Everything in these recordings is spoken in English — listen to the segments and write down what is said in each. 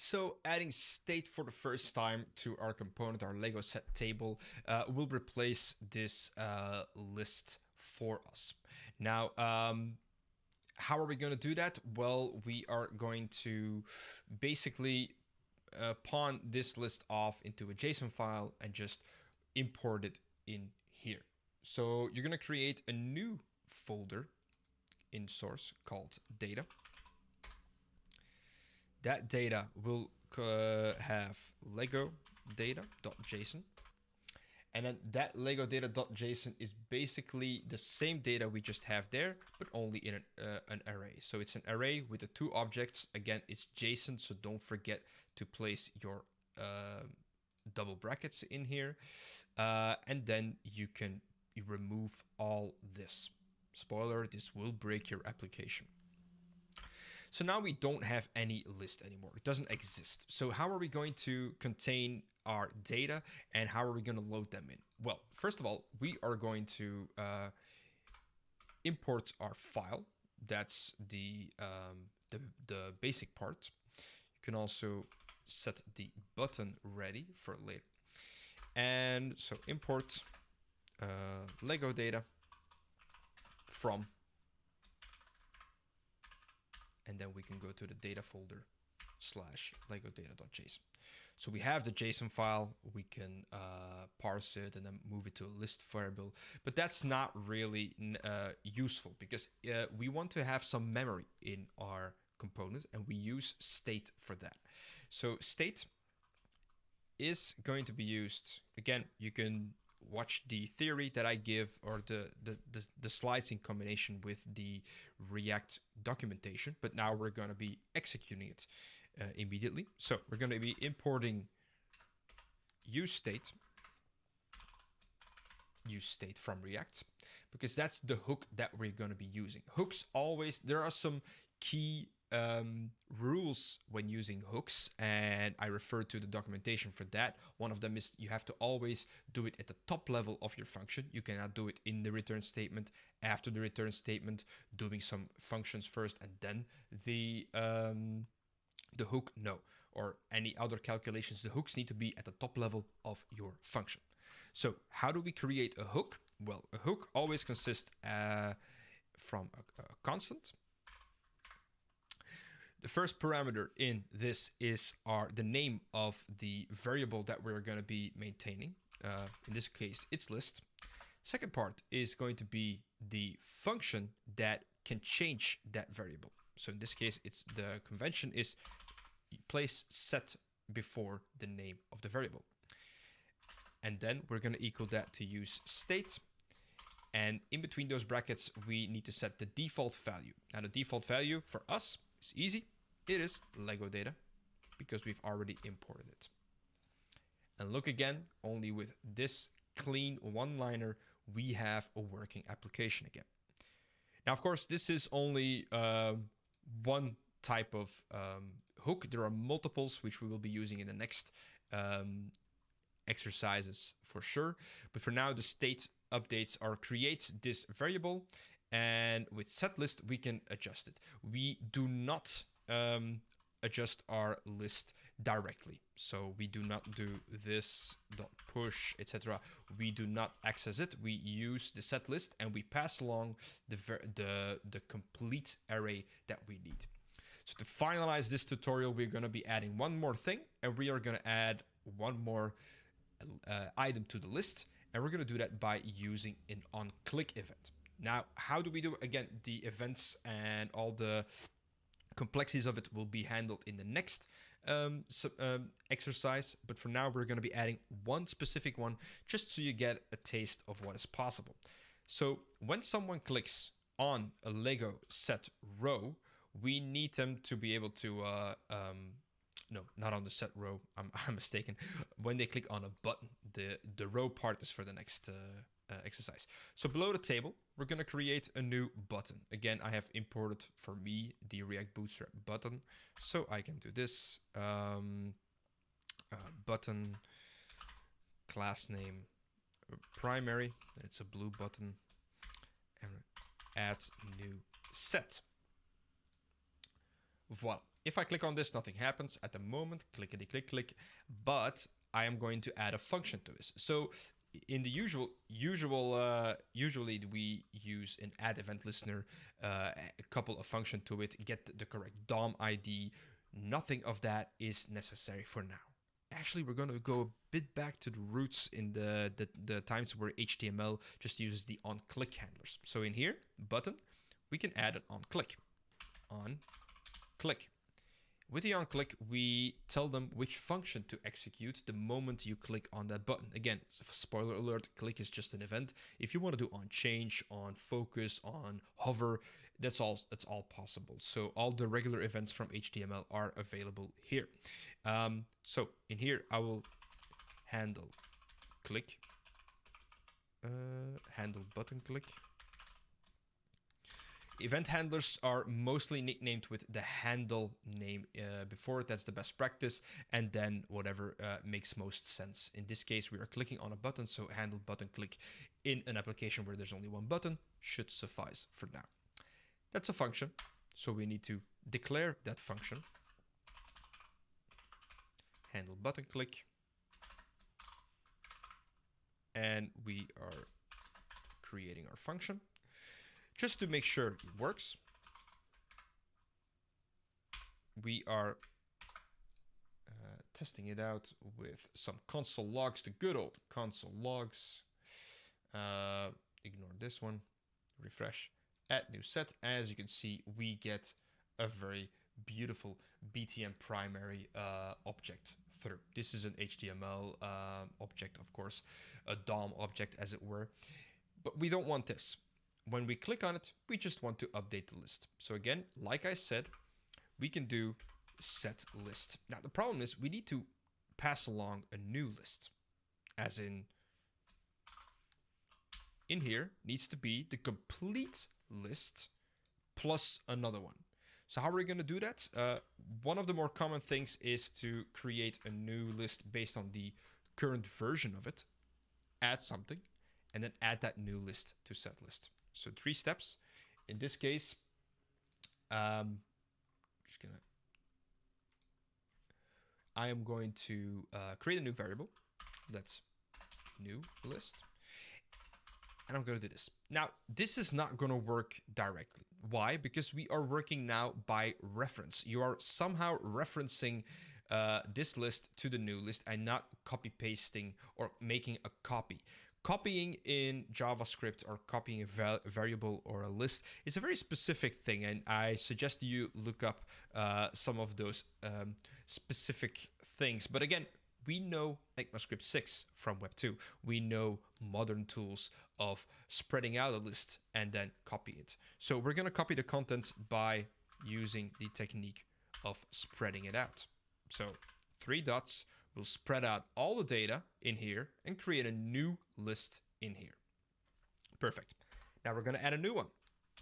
So adding state for the first time to our component, our Lego set table, will replace this list for us. Now, how are we going to do that? Well, we are going to basically pawn this list off into a JSON file and just import it in here. So you're going to create a new folder in source called data. That data will have Lego data.json. And then that Lego data.json is basically the same data we just have there, but only in an array. So it's an array with the two objects. Again, it's JSON, so don't forget to place your double brackets in here. And then you can remove all this. Spoiler, this will break your application. So now we don't have any list anymore. It doesn't exist. So how are we going to contain our data and how are we going to load them in? Well, first of all, we are going to import our file. That's the basic part. You can also set the button ready for later. And so import Lego data from, and then we can go to the data folder /Lego data.json. So we have the JSON file, we can parse it and then move it to a list variable, but that's not really useful because we want to have some memory in our component and we use state for that. So state is going to be used, again, you can watch the theory that I give or the slides in combination with the React documentation, but now we're going to be executing it immediately. So we're going to be importing use state from React because that's the hook that we're going to be using. Hooks always, there are some key rules when using hooks, and I refer to the documentation for that. One of them is you have to always do it at the top level of your function. You cannot do it in the return statement, after the return statement, doing some functions first and then the hook, no, or any other calculations. The hooks need to be at the top level of your function. So how do we create a hook? Well, a hook always consists from a constant. The first parameter in this is the name of the variable that we're going to be maintaining. In this case, it's list. Second part is going to be the function that can change that variable. So in this case, it's the convention is place set before the name of the variable. And then we're going to equal that to use state. And in between those brackets, we need to set the default value. Now the default value for us is easy. It is Lego data because we've already imported it. And look again, only with this clean one-liner, we have a working application again. Now, of course, this is only one type of hook. There are multiples, which we will be using in the next exercises for sure. But for now, the state updates are create this variable, and with setList, we can adjust it. We do not adjust our list directly. So we do not do this .push, etc. We do not access it. We use the set list and we pass along the complete array that we need. So to finalize this tutorial, we're going to be adding one more thing, and we are going to add one more item to the list, and we're going to do that by using an onClick event. Now, how do we do it? Again, the events and all the complexities of it will be handled in the next exercise, but for now we're going to be adding one specific one just so you get a taste of what is possible. So when someone clicks on a Lego set row, we need them to be able to no, not on the set row, I'm mistaken. When they click on a button, the row part is for the next exercise. So below the table, we're going to create a new button. Again, I have imported for me the React Bootstrap button, so I can do this button class name primary. It's a blue button, and add new set. Voila. If I click on this, nothing happens at the moment. Clickety click click, but I am going to add a function to this. So in the usually we use an add event listener, a couple of functions to it, get the correct DOM ID. Nothing of that is necessary for now. Actually, we're going to go a bit back to the roots in the times where HTML just uses the onClick handlers. So in here, button, we can add an onClick. onClick. With the onClick, we tell them which function to execute the moment you click on that button. Again, spoiler alert, click is just an event. If you want to do on change, on focus, on hover, that's all possible. So all the regular events from HTML are available here. So in here, I will handle click, handle button click. Event handlers are mostly nicknamed with the handle name before. That's the best practice, and then whatever makes most sense. In this case, we are clicking on a button, so handle button click in an application where there's only one button should suffice for now. That's a function, so we need to declare that function. Handle button click, and we are creating our function. Just to make sure it works, we are testing it out with some console logs, the good old console logs. Ignore this one, refresh, add new set. As you can see, we get a very beautiful BTM primary object through. This is an HTML object, of course, a DOM object as it were, but we don't want this. When we click on it, we just want to update the list. So again, like I said, we can do set list. Now the problem is we need to pass along a new list, as in here needs to be the complete list plus another one. So how are we going to do that? One of the more common things is to create a new list based on the current version of it, add something, and then add that new list to set list. So 3 steps. In this case, I am going to create a new variable. That's new list. And I'm going to do this. Now, this is not going to work directly. Why? Because we are working now by reference. You are somehow referencing this list to the new list and not copy pasting or making a copy. Copying in JavaScript or copying a variable or a list is a very specific thing, and I suggest you look up some of those specific things. But again, we know ECMAScript 6 from Web 2. We know modern tools of spreading out a list and then copy it. So we're going to copy the contents by using the technique of spreading it out. So 3 dots. We'll spread out all the data in here and create a new list in here. Perfect. Now we're going to add a new one.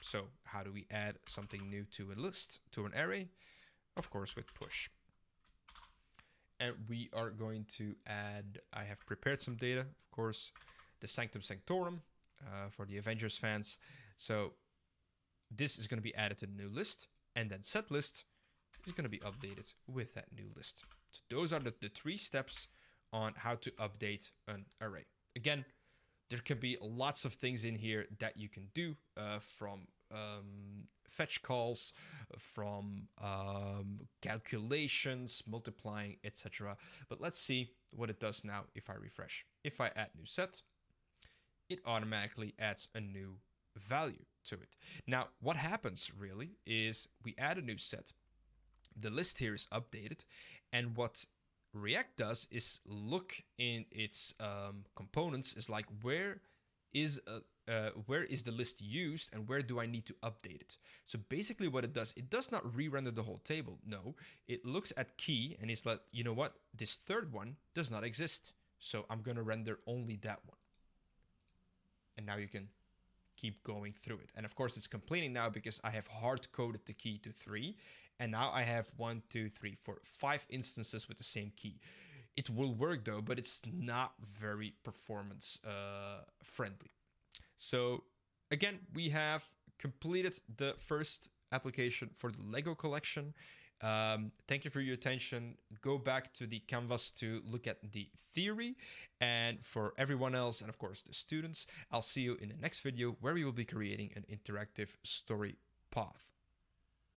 So how do we add something new to a list, to an array? Of course, with push. And we are going to add, I have prepared some data, of course, the Sanctum Sanctorum for the Avengers fans. So this is going to be added to the new list, and then set list is going to be updated with that new list. So those are the 3 steps on how to update an array. Again, there can be lots of things in here that you can do from fetch calls, from calculations, multiplying, etc. But let's see what it does now if I refresh. If I add new set, it automatically adds a new value to it. Now, what happens really is we add a new set. The list here is updated, and what React does is look in its components is like where is the list used and where do I need to update it. So basically what it does not re-render the whole table. No, it looks at key and it's like, you know what, this third one does not exist, so I'm gonna render only that one. And now you can keep going through it. And of course it's completing now because I have hard coded the key to 3. And now I have 1, 2, 3, 4, 5 instances with the same key. It will work though, but it's not very performance friendly. So again, we have completed the first application for the Lego collection. Thank you for your attention. Go back to the canvas to look at the theory. And for everyone else, and of course the students, I'll see you in the next video where we will be creating an interactive story path.